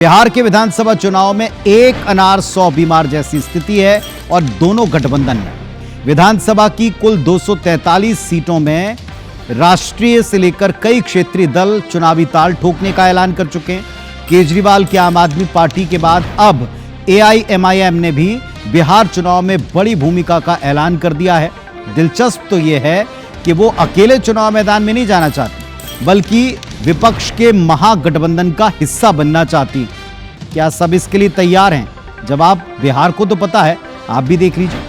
बिहार के विधानसभा चुनाव में एक अनार 100 बीमार जैसी स्थिति है और दोनों गठबंधन में विधानसभा की कुल 243 सीटों में राष्ट्रीय से लेकर कई क्षेत्रीय दल चुनावी ताल ठोकने का ऐलान कर चुके हैं। केजरीवाल की आम आदमी पार्टी के बाद अब AIMIM ने भी बिहार चुनाव में बड़ी भूमिका का ऐलान कर दिया है। दिलचस्प तो यह है कि वो अकेले चुनाव मैदान में नहीं जाना चाहती, बल्कि विपक्ष के महागठबंधन का हिस्सा बनना चाहती। क्या सब इसके लिए तैयार हैं? जवाब बिहार को तो पता है, आप भी देख लीजिए।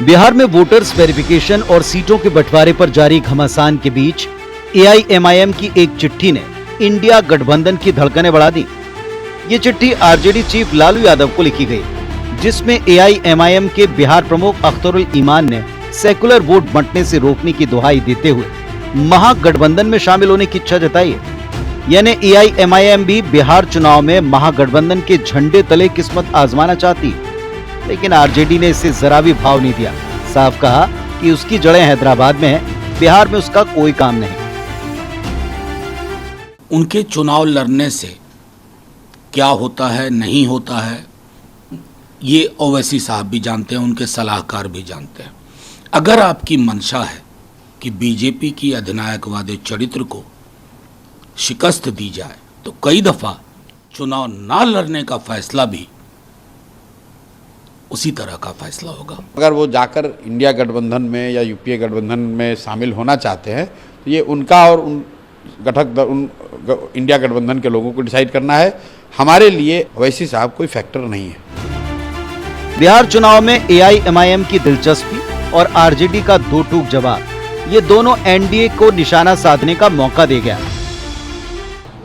बिहार में वोटर्स वेरिफिकेशन और सीटों के बंटवारे पर जारी घमासान के बीच AIMIM की एक चिट्ठी ने इंडिया गठबंधन की धड़कनें बढ़ा दी। ये चिट्ठी आरजेडी चीफ लालू यादव को लिखी गई, जिसमें AIMIM के बिहार प्रमुख अख्तरुल ईमान ने सेकुलर वोट बंटने से रोकने की दुहाई देते हुए महागठबंधन में शामिल होने की इच्छा जताई है। यानी AIMIM भी बिहार चुनाव में महागठबंधन के झंडे तले किस्मत आजमाना चाहती, लेकिन आरजेडी ने इसे जरा भी भाव नहीं दिया। साफ कहा कि उसकी जड़ें हैदराबाद में हैं, बिहार में उसका कोई काम नहीं। उनके चुनाव लड़ने से क्या होता है, नहीं होता है, ये ओवैसी साहब भी जानते हैं, उनके सलाहकार भी जानते हैं। अगर आपकी मंशा है कि बीजेपी की अधिनायकवादी चरित्र को शिकस्त दी जाए, तो कई दफा चुनाव ना लड़ने का फैसला भी उसी तरह का फैसला होगा। अगर वो जाकर इंडिया गठबंधन में या यूपीए गठबंधन में शामिल होना चाहते हैं, तो ये उनका और उन इंडिया गठबंधन के लोगों को डिसाइड करना है। हमारे लिए ओवैसी साहब कोई फैक्टर नहीं है। बिहार चुनाव में AIMIM की दिलचस्पी और आरजेडी का दो टूक जवाब, ये दोनों एनडीए को निशाना साधने का मौका दे गया।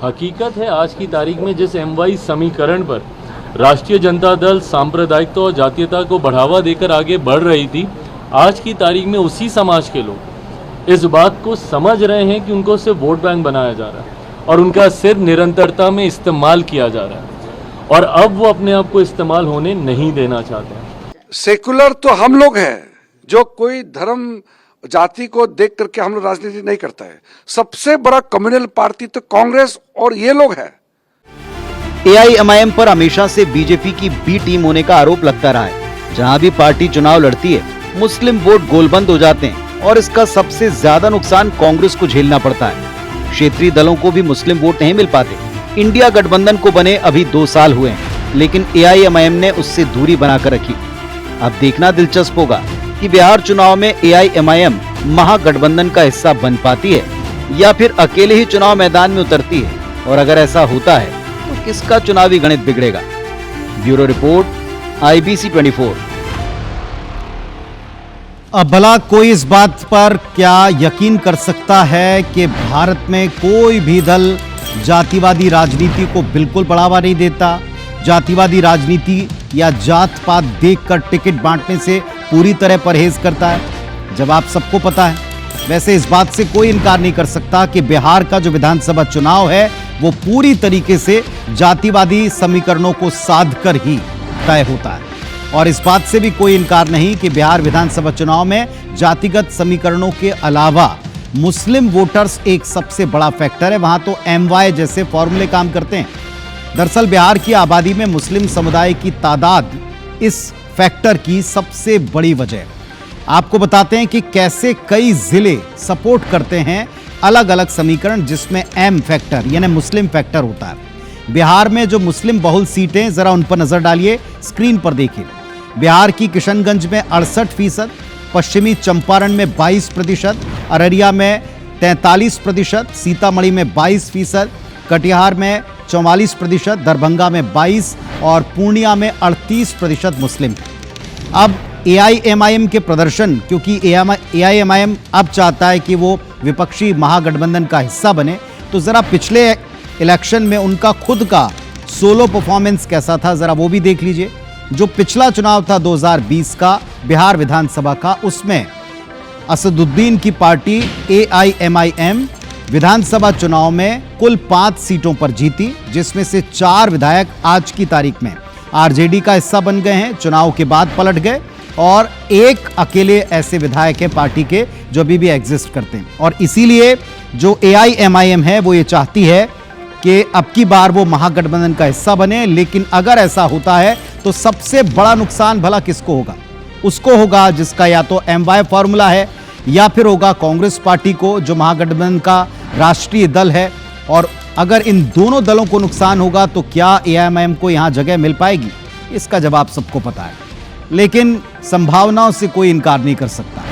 हकीकत है, आज की तारीख में जिस MY समीकरण पर राष्ट्रीय जनता दल सांप्रदायिकता और जातीयता को बढ़ावा देकर आगे बढ़ रही थी, आज की तारीख में उसी समाज के लोग इस बात को समझ रहे हैं कि उनको सिर्फ वोट बैंक बनाया जा रहा है और उनका सिर्फ निरंतरता में इस्तेमाल किया जा रहा है, और अब वो अपने आप को इस्तेमाल होने नहीं देना चाहते हैं। सेकुलर तो हम लोग हैं, जो कोई धर्म जाति को देख करके हम लोग राजनीति नहीं करता है। सबसे बड़ा कम्युनल पार्टी तो कांग्रेस और ये लोग हैं। AIMIM पर हमेशा से बीजेपी की बी टीम होने का आरोप लगता रहा है। जहां भी पार्टी चुनाव लड़ती है, मुस्लिम वोट गोलबंद हो जाते हैं और इसका सबसे ज्यादा नुकसान कांग्रेस को झेलना पड़ता है। क्षेत्रीय दलों को भी मुस्लिम वोट नहीं मिल पाते। इंडिया गठबंधन को बने अभी 2 साल हुए हैं, लेकिन AIMIM ने उससे दूरी बनाकर रखी। अब देखना दिलचस्प होगा कि बिहार चुनाव में AIMIM महागठबंधन का हिस्सा बन पाती है या फिर अकेले ही चुनाव मैदान में उतरती है, और अगर ऐसा होता है तो किसका चुनावी गणित बिगड़ेगा। Bureau report, IBC 24। अब भला कोई इस बात पर क्या यकीन कर सकता है कि भारत में कोई भी दल जातिवादी राजनीति को बिल्कुल बढ़ावा नहीं देता, जातिवादी राजनीति या जात पात देखकर टिकट बांटने से पूरी तरह परहेज करता है? जवाब सबको पता है। वैसे इस बात से कोई इनकार नहीं कर सकता कि बिहार का जो विधानसभा चुनाव है वो पूरी तरीके से जातिवादी समीकरणों को साधकर ही तय होता है, और इस बात से भी कोई इनकार नहीं कि बिहार विधानसभा चुनाव में जातिगत समीकरणों के अलावा मुस्लिम वोटर्स एक सबसे बड़ा फैक्टर है। वहां तो MY जैसे फॉर्मूले काम करते हैं। दरअसल बिहार की आबादी में मुस्लिम समुदाय की तादाद इस फैक्टर की सबसे बड़ी वजह है। आपको बताते हैं कि कैसे कई जिले सपोर्ट करते हैं अलग अलग समीकरण, जिसमें M फैक्टर यानी मुस्लिम फैक्टर होता है। बिहार में जो मुस्लिम बहुल सीटें, जरा उन पर नजर डालिए, स्क्रीन पर देखिए। बिहार की किशनगंज में 68%, पश्चिमी चंपारण में 22%, अररिया में 43%, सीतामढ़ी में 22%, कटिहार में 44%, दरभंगा में 22% और पूर्णिया में 38% मुस्लिम। अब AIMIM के प्रदर्शन, क्योंकि AIMIM अब चाहता है कि वो विपक्षी महागठबंधन का हिस्सा बने, तो जरा पिछले इलेक्शन में उनका खुद का सोलो परफॉर्मेंस कैसा था, जरा वो भी देख लीजिए। जो पिछला चुनाव था 2020 का बिहार विधानसभा का, उसमें असदुद्दीन की पार्टी AIMIM विधानसभा चुनाव में कुल 5 सीटों पर जीती, जिसमें से 4 विधायक आज की तारीख में आरजेडी का हिस्सा बन गए हैं, चुनाव के बाद पलट गए और एक अकेले ऐसे विधायक हैं पार्टी के जो अभी भी एग्जिस्ट करते हैं। और इसीलिए जो AIMIM है वो ये चाहती है कि अब की बार वो महागठबंधन का हिस्सा बने। लेकिन अगर ऐसा होता है तो सबसे बड़ा नुकसान भला किसको होगा? उसको होगा जिसका या तो MY फॉर्मूला है या फिर होगा कांग्रेस पार्टी को, जो महागठबंधन का राष्ट्रीय दल है। और अगर इन दोनों दलों को नुकसान होगा तो क्या AIMIM को यहां जगह मिल पाएगी? इसका जवाब सबको पता है, लेकिन संभावनाओं से कोई इनकार नहीं कर सकता।